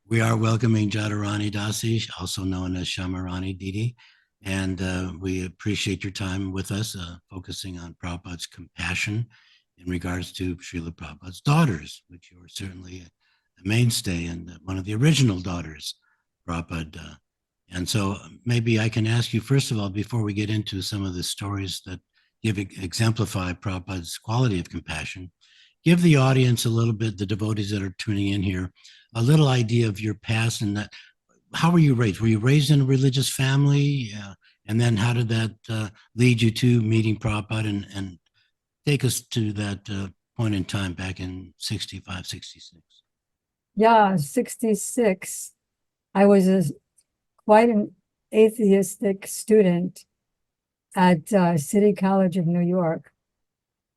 We are welcoming Jadurani Dasi, also known as Shamarani Didi, and we appreciate your time with us, focusing on Prabhupada's compassion in regards to Srila Prabhupada's daughters, which you are certainly a mainstay and one of the original daughters, Prabhupada. And so maybe I can ask you, first of all, before we get into some of the stories that exemplify Prabhupada's quality of compassion, give the audience a little bit, the devotees that are tuning in here, a little idea of your past and that. How were you raised? Were you raised in a religious family? And then how did that lead you to meeting Prabhupada and take us to that point in time back in 65, 66? Yeah, 66. I was quite an atheistic student at City College of New York.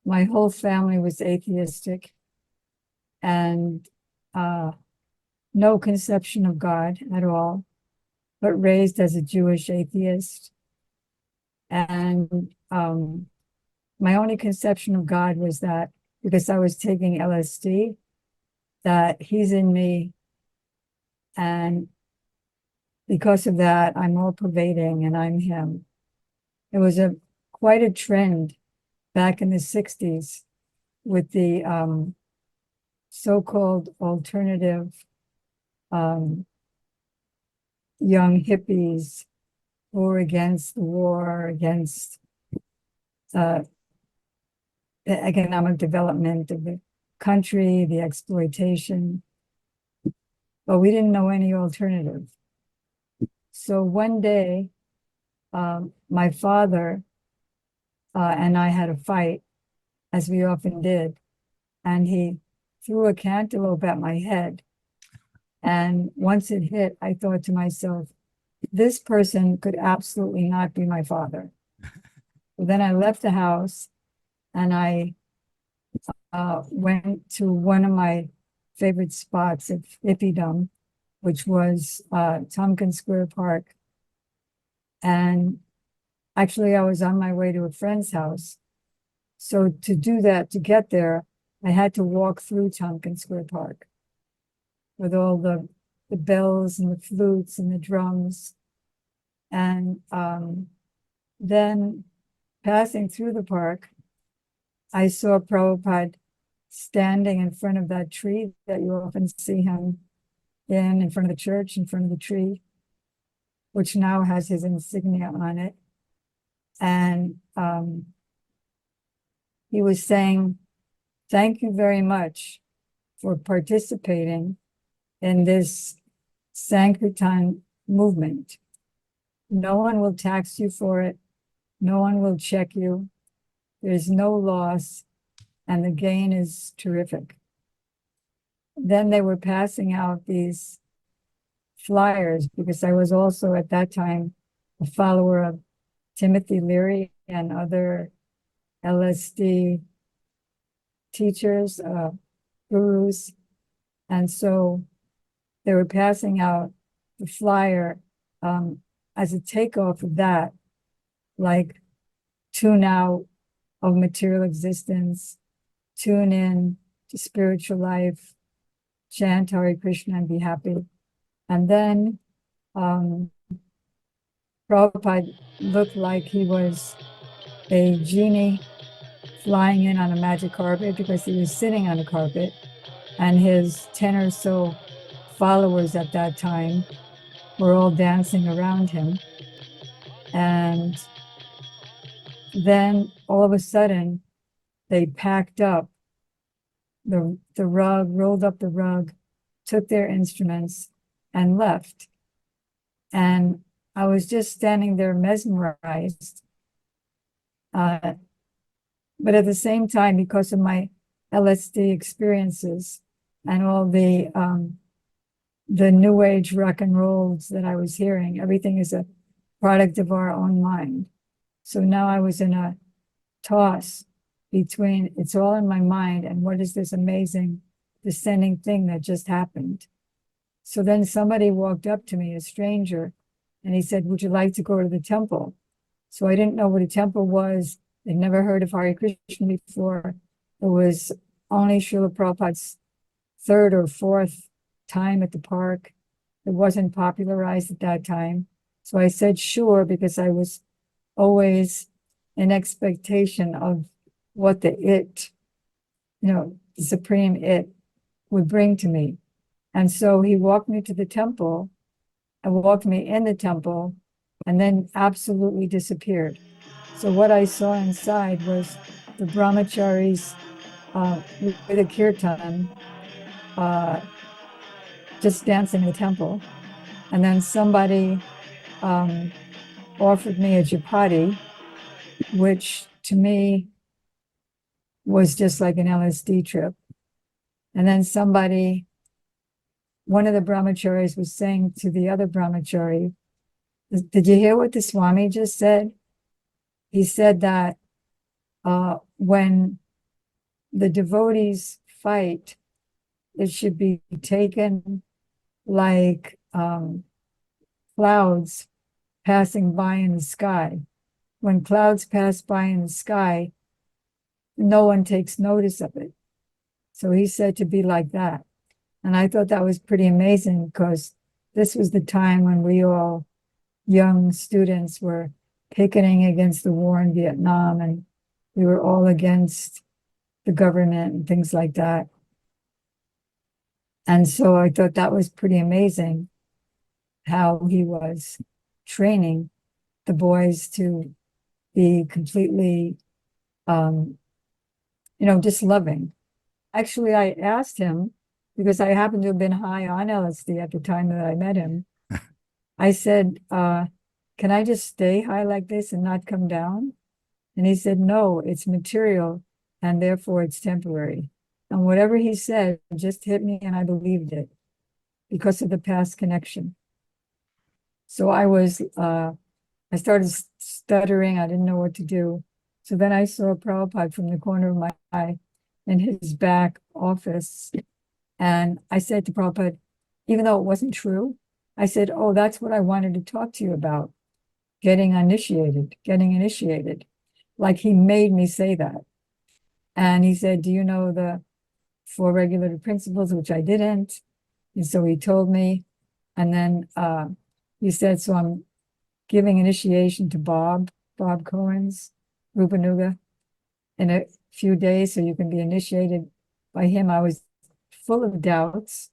My whole family was atheistic and no conception of God at all, but raised as a Jewish atheist. And my only conception of God was that because I was taking LSD, that he's in me. And because of that, I'm all pervading and I'm him. It was quite a trend back in the 60s with the so-called alternative young hippies who were against the war, against the economic development of the country, the exploitation. But we didn't know any alternative. So one day, my father and I had a fight, as we often did, and he threw a cantaloupe at my head. And once it hit, I thought to myself, this person could absolutely not be my father. Then I left the house and I went to one of my favorite spots of hippiedom, which was Tompkins Square Park. And actually, I was on my way to a friend's house. So to do that, to get there, I had to walk through Tompkins Square Park with all the bells and the flutes and the drums. And then passing through the park, I saw Prabhupada standing in front of that tree that you often see him in front of the church, in front of the tree, which now has his insignia on it. And he was saying, thank you very much for participating in this Sankirtan movement. No one will tax you for it. No one will check you. There's no loss, and the gain is terrific. Then they were passing out these flyers because I was also at that time a follower of Timothy Leary and other LSD teachers, gurus. And so they were passing out the flyer as a takeoff of that, like tune out of material existence, tune in to spiritual life, chant Hare Krishna and be happy. And then Prabhupada looked like he was a genie flying in on a magic carpet because he was sitting on a carpet, and his 10 or so followers at that time were all dancing around him. And then all of a sudden, they packed up the rug, rolled up the rug, took their instruments, and left. And I was just standing there mesmerized. But at the same time, because of my LSD experiences and all the new age rock and rolls that I was hearing, everything is a product of our own mind. So now I was in a toss between it's all in my mind and what is this amazing descending thing that just happened. So then somebody walked up to me, a stranger, and he said, would you like to go to the temple? So I didn't know what a temple was. I'd never heard of Hare Krishna before. It was only Srila Prabhupada's third or fourth time at the park. It wasn't popularized at that time. So I said, sure, because I was always in expectation of what the it, the supreme it would bring to me. And so he walked me to the temple and walked me in the temple and then absolutely disappeared. So what I saw inside was the brahmacharis with a kirtan just dancing in the temple. And then somebody offered me a chapati, which to me was just like an LSD trip. And then one of the brahmacharis was saying to the other brahmachari, did you hear what the Swami just said? He said that when the devotees fight, it should be taken like clouds passing by in the sky. When clouds pass by in the sky, no one takes notice of it. So he said to be like that. And I thought that was pretty amazing because this was the time when we all young students were picketing against the war in Vietnam, and we were all against the government and things like that. And so I thought that was pretty amazing how he was training the boys to be completely, just loving. Actually, I asked him, because I happened to have been high on LSD at the time that I met him. I said, can I just stay high like this and not come down? And he said, no, it's material and therefore it's temporary. And whatever he said just hit me and I believed it because of the past connection. So I started stuttering. I didn't know what to do. So then I saw Prabhupada from the corner of my eye in his back office. And I said to Prabhupada, even though it wasn't true, I said, oh, that's what I wanted to talk to you about, getting initiated. Like he made me say that. And he said, do you know the 4 regulative principles, which I didn't? And so he told me. And then he said, so I'm giving initiation to Bob Cohen's Rupanuga in a few days, so you can be initiated by him. I was full of doubts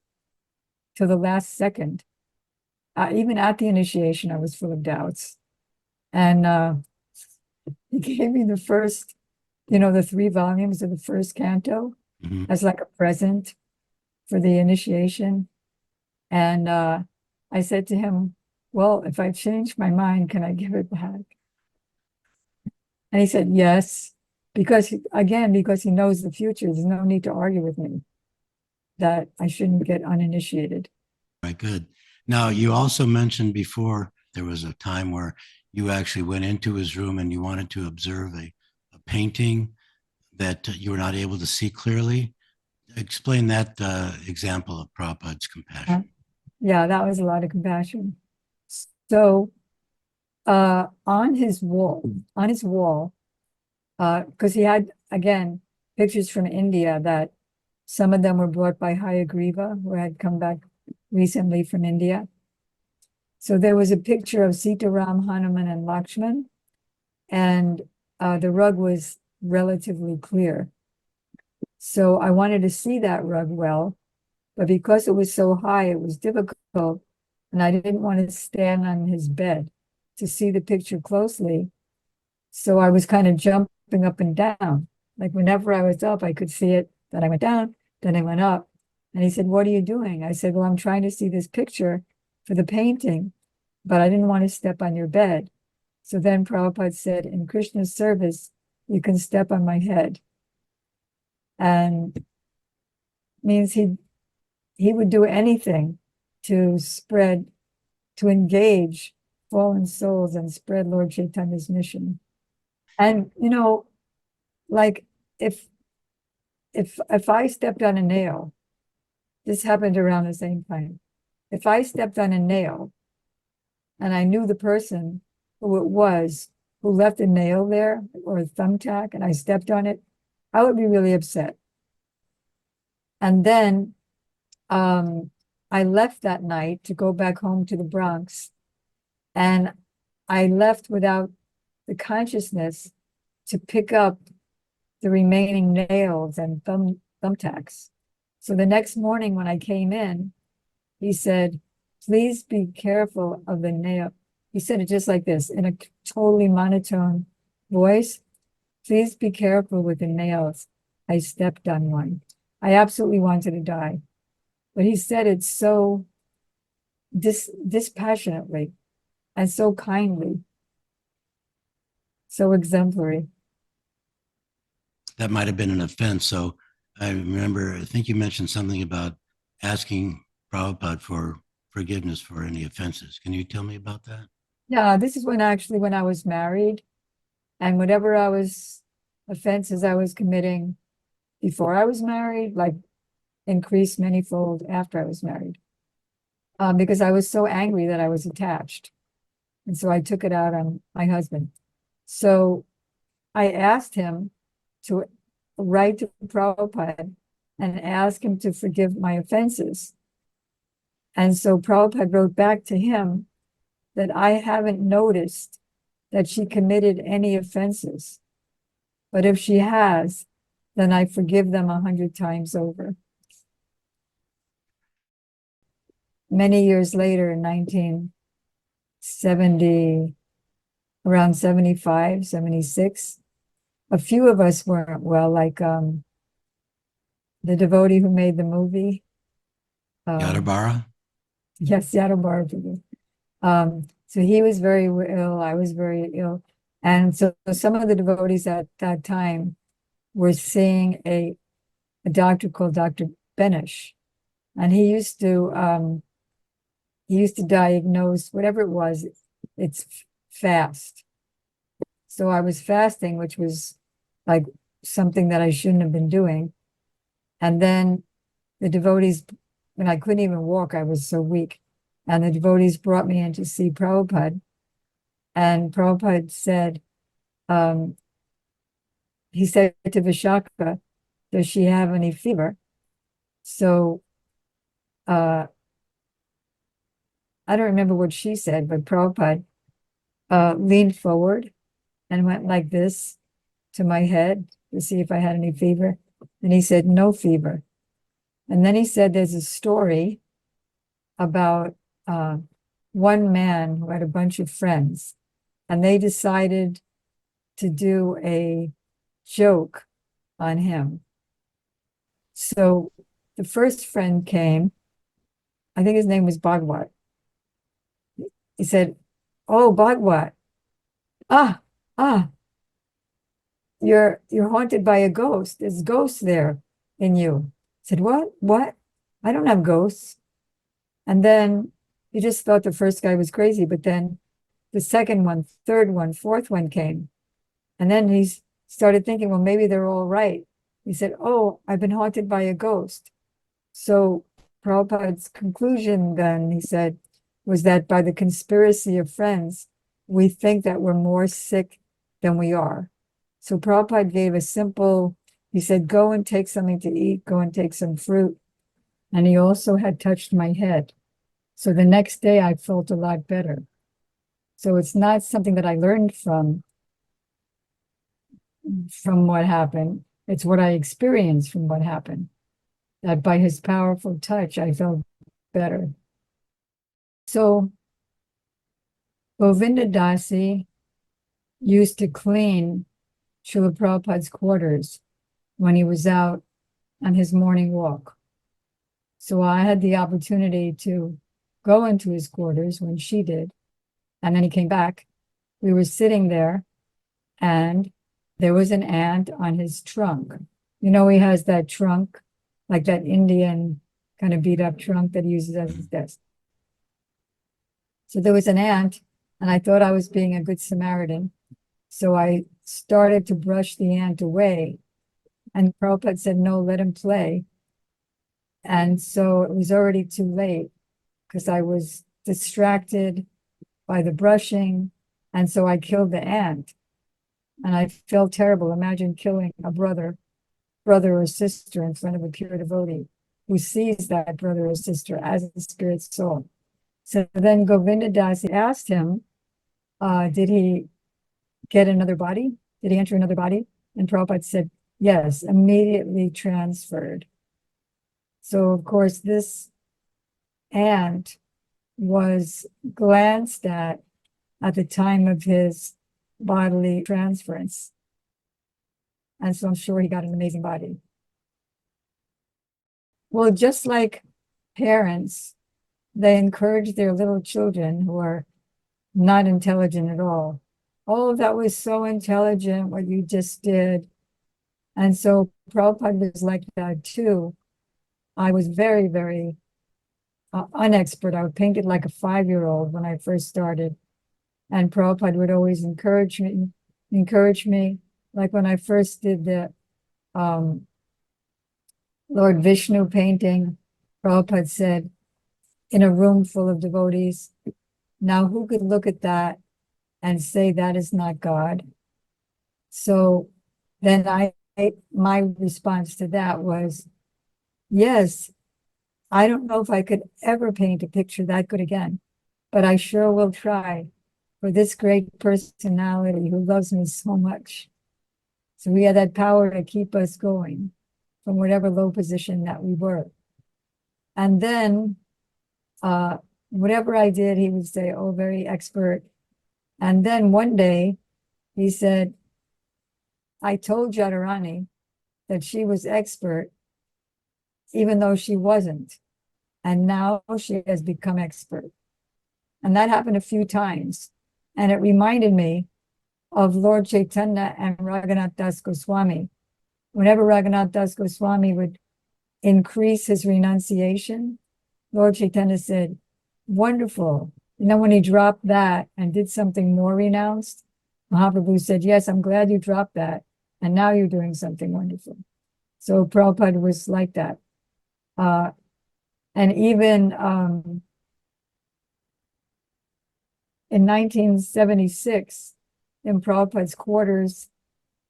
till the last second. Even at the initiation, I was full of doubts. And he gave me the first, the 3 volumes of the first canto as like a present for the initiation. And I said to him, well, if I change my mind, can I give it back? And he said, yes, because he knows the future. There's no need to argue with me that I shouldn't get uninitiated. Right, good. Now, you also mentioned before there was a time where you actually went into his room and you wanted to observe a painting that you were not able to see clearly. Explain that example of Prabhupada's compassion. Yeah, that was a lot of compassion. So on his wall, because he had, again, pictures from India that some of them were brought by Hayagriva, who had come back recently from India. So there was a picture of Sitaram, Hanuman, and Lakshman, and the rug was relatively clear. So I wanted to see that rug well, but because it was so high, it was difficult, and I didn't want to stand on his bed to see the picture closely. So I was kind of jumping up and down. Like whenever I was up, I could see it. Then I went down, then I went up. And he said, what are you doing? I said, well, I'm trying to see this picture for the painting, but I didn't want to step on your bed. So then Prabhupada said, in Krishna's service, you can step on my head. And means he would do anything to engage fallen souls and spread Lord Chaitanya's mission. And, like if I stepped on a nail, this happened around the same time. If I stepped on a nail and I knew the person who it was who left a nail there or a thumbtack and I stepped on it, I would be really upset. And then I left that night to go back home to the Bronx, and I left without the consciousness to pick up the remaining nails and thumbtacks. So the next morning when I came in, he said, please be careful of the nail. He said it just like this in a totally monotone voice. Please be careful with the nails. I stepped on one. I absolutely wanted to die. But he said it so dispassionately and so kindly, so exemplary. That might have been an offense. So I remember, I think you mentioned something about asking Prabhupada for forgiveness for any offenses. Can you tell me about that? Yeah, this is when I was married, and whatever offenses I was committing before I was married, like increased manyfold after I was married. Because I was so angry that I was attached. And so I took it out on my husband. So I asked him to write to Prabhupada and ask him to forgive my offenses. And so Prabhupada wrote back to him that I haven't noticed that she committed any offenses. But if she has, then I forgive them 100 times over. Many years later, in 1970, around 75, 76, a few of us weren't well, like the devotee who made the movie. Yadabara? Yes, Yadurani. So he was very ill, I was very ill. And so some of the devotees at that time were seeing a doctor called Dr. Benish. And he used to diagnose whatever it was, it's fast. So I was fasting, which was like something that I shouldn't have been doing. And then the devotees, when I couldn't even walk, I was so weak. And the devotees brought me in to see Prabhupada. And Prabhupada said, he said to Vishaka, does she have any fever? So I don't remember what she said, but Prabhupada leaned forward and went like this to my head to see if I had any fever. And he said, no fever. And then he said, there's a story about one man who had a bunch of friends, and they decided to do a joke on him. So the first friend came, I think his name was Bhagwat. He said, oh, Bhagwat, you're haunted by a ghost. There's ghosts there in you. I said, what? I don't have ghosts. And then he just thought the first guy was crazy, but then the second one, third one, fourth one came. And then he started thinking, well, maybe they're all right. He said, oh, I've been haunted by a ghost. So Prabhupada's conclusion then, he said, was that by the conspiracy of friends, we think that we're more sick than we are. So Prabhupada gave a simple, he said, go and take something to eat, go and take some fruit. And he also had touched my head. So the next day I felt a lot better. So it's not something that I learned from what happened. It's what I experienced from what happened. That by his powerful touch, I felt better. So Govinda Dasi used to clean Srila Prabhupada's quarters when he was out on his morning walk. So I had the opportunity to go into his quarters when she did. And then he came back. We were sitting there, and there was an ant on his trunk. You know, he has that trunk, like that Indian kind of beat up trunk that he uses as his desk. So there was an ant, and I thought I was being a good Samaritan. So I started to brush the ant away. And Prabhupada said, no, let him play. And so it was already too late because I was distracted by the brushing. And so I killed the ant. And I felt terrible. Imagine killing a brother or sister in front of a pure devotee. who sees that brother or sister as a spirit soul. So then Govinda Dasi asked him, did he get another body? Did he enter another body? And Prabhupada said, yes, immediately transferred. So of course this ant was glanced at the time of his bodily transference. And so I'm sure he got an amazing body. Well, just like parents, they encourage their little children who are not intelligent at all. Oh, that was so intelligent, what you just did. And so Prabhupada was like that too. I was very, very unexpert. I painted like a 5-year-old when I first started. And Prabhupada would always encourage me. Like when I first did the Lord Vishnu painting, Prabhupada said, in a room full of devotees, now who could look at that and say that is not God? So then my response to that was, yes, I don't know if I could ever paint a picture that good again, but I sure will try for this great personality who loves me so much. So we had that power to keep us going from whatever low position that we were. And then whatever I did, he would say, oh, very expert. And then one day he said, I told Jadurani that she was expert, even though she wasn't. And now she has become expert. And that happened a few times. And it reminded me of Lord Chaitanya and Raghunath Das Goswami. Whenever Raghunath Das Goswami would increase his renunciation, Lord Chaitanya said, wonderful. And then when he dropped that and did something more renounced, Mahaprabhu said, yes, I'm glad you dropped that. And now you're doing something wonderful. So Prabhupada was like that. And even in 1976, in Prabhupada's quarters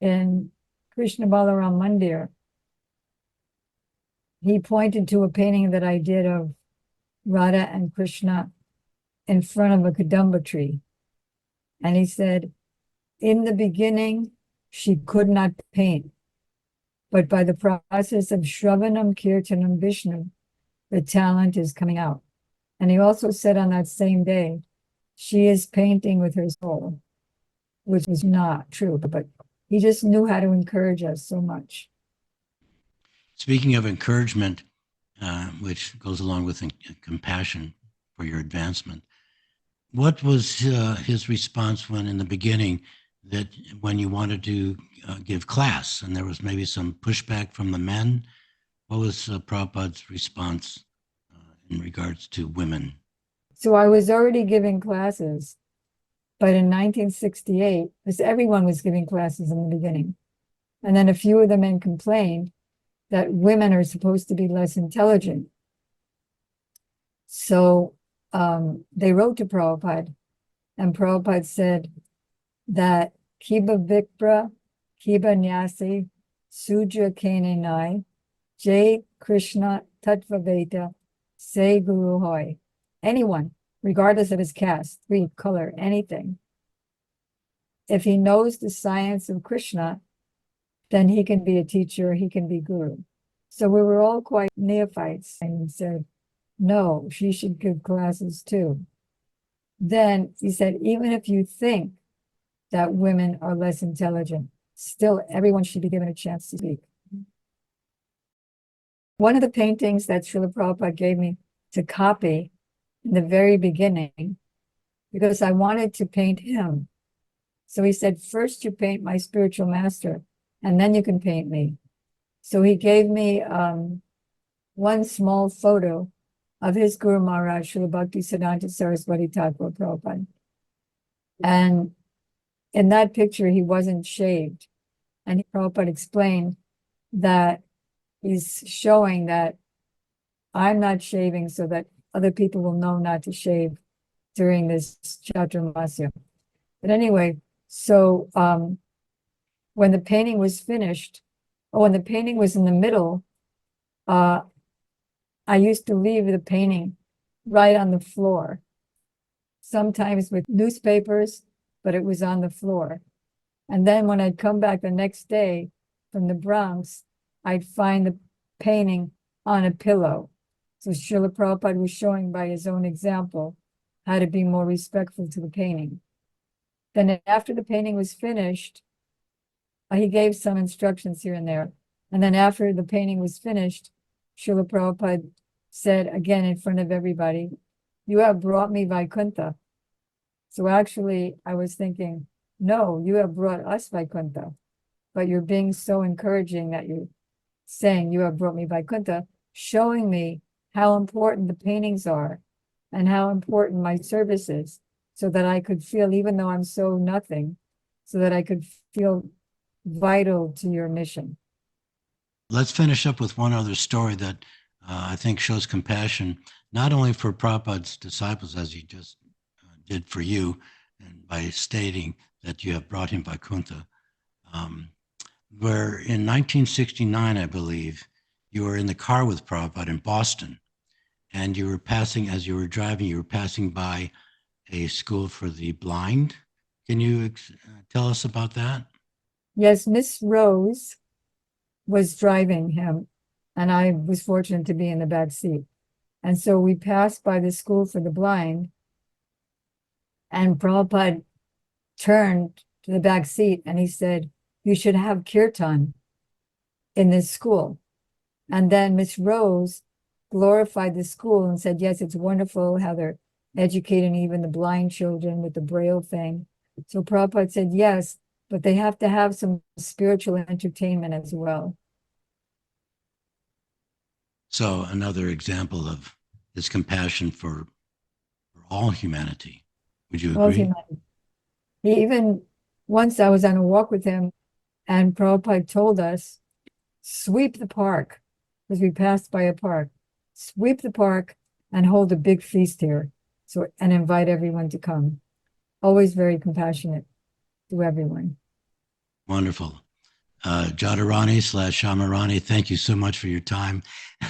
in Krishna Balaram Mandir, he pointed to a painting that I did of Radha and Krishna in front of a Kadamba tree. And he said, in the beginning, she could not paint, but by the process of Shravanam, Kirtanam, Vishnu, the talent is coming out. And he also said on that same day, she is painting with her soul, which was not true, but he just knew how to encourage us so much. Speaking of encouragement, which goes along with compassion for your advancement, what was his response when in the beginning, that when you wanted to give class and there was maybe some pushback from the men? What was Prabhupada's response in regards to women? So I was already giving classes, but in 1968, because everyone was giving classes in the beginning, and then a few of the men complained that women are supposed to be less intelligent. So they wrote to Prabhupada, and Prabhupada said that Kiba Vikra, Kiba Nyasi, Suja Kenenai, Jai Krishna Tatvaveta, Say Guru Hoy. Anyone, regardless of his caste, creed, color, anything. If he knows the science of Krishna, then he can be a teacher, he can be guru. So we were all quite neophytes and said, no, she should give classes too. Then he said, even if you think that women are less intelligent, still everyone should be given a chance to speak. One of the paintings that Srila Prabhupada gave me to copy in the very beginning, because I wanted to paint him. So he said, first you paint my spiritual master, and then you can paint me. So he gave me one small photo of his Guru Maharaj, Srila Bhakti Siddhanta Saraswati Thakur Prabhupada. And in that picture, he wasn't shaved. And Prabhupada explained that he's showing that I'm not shaving so that other people will know not to shave during this Chaturmasya. But anyway, so when the painting was finished, when the painting was in the middle, I used to leave the painting right on the floor, sometimes with newspapers, but it was on the floor. And then when I'd come back the next day from the Bronx, I'd find the painting on a pillow. So Srila Prabhupada was showing by his own example how to be more respectful to the painting. Then after the painting was finished, he gave some instructions here and there. And then after the painting was finished, Srila Prabhupada said again in front of everybody, "You have brought me Vaikuntha." So actually, I was thinking, no, you have brought us Vaikuntha, but you're being so encouraging that you're saying you have brought me Vaikuntha, showing me how important the paintings are and how important my service is, so that I could feel, even though I'm so nothing, so that I could feel vital to your mission. Let's finish up with one other story that I think shows compassion, not only for Prabhupada's disciples, as he just did for you, and by stating that you have brought him Vaikuntha, where in 1969, I believe, you were in the car with Prabhupada in Boston, and you were passing, as you were driving, you were passing by a school for the blind. Can you tell us about that? Yes, Miss Rose was driving him, and I was fortunate to be in the back seat. And so we passed by the school for the blind, and Prabhupada turned to the back seat and he said, "You should have kirtan in this school." And then Miss Rose glorified the school and said, "Yes, it's wonderful how they're educating even the blind children with the Braille thing." So Prabhupada said, "Yes, but they have to have some spiritual entertainment as well." So another example of his compassion for all humanity. Would you Well, agree? he even, once I was on a walk with him and Prabhupada told us, sweep the park, because we passed by a park, sweep the park and hold a big feast here. So, and invite everyone to come. Always very compassionate to everyone. Wonderful. Jadurani / Shamarani, thank you so much for your time.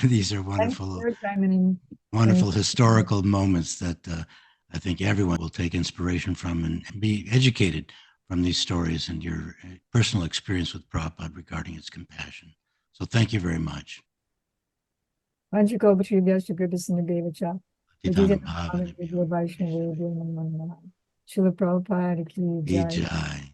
These are Thanks for wonderful, your time and wonderful historical moments that I think everyone will take inspiration from and be educated from these stories and your personal experience with Prabhupada regarding its compassion. So thank you very much. Vanchiko Bhashivya Gripasin Devacha. Titanam Bhavana Bhyo. Srila Prabhupada ki Ki jai. jai.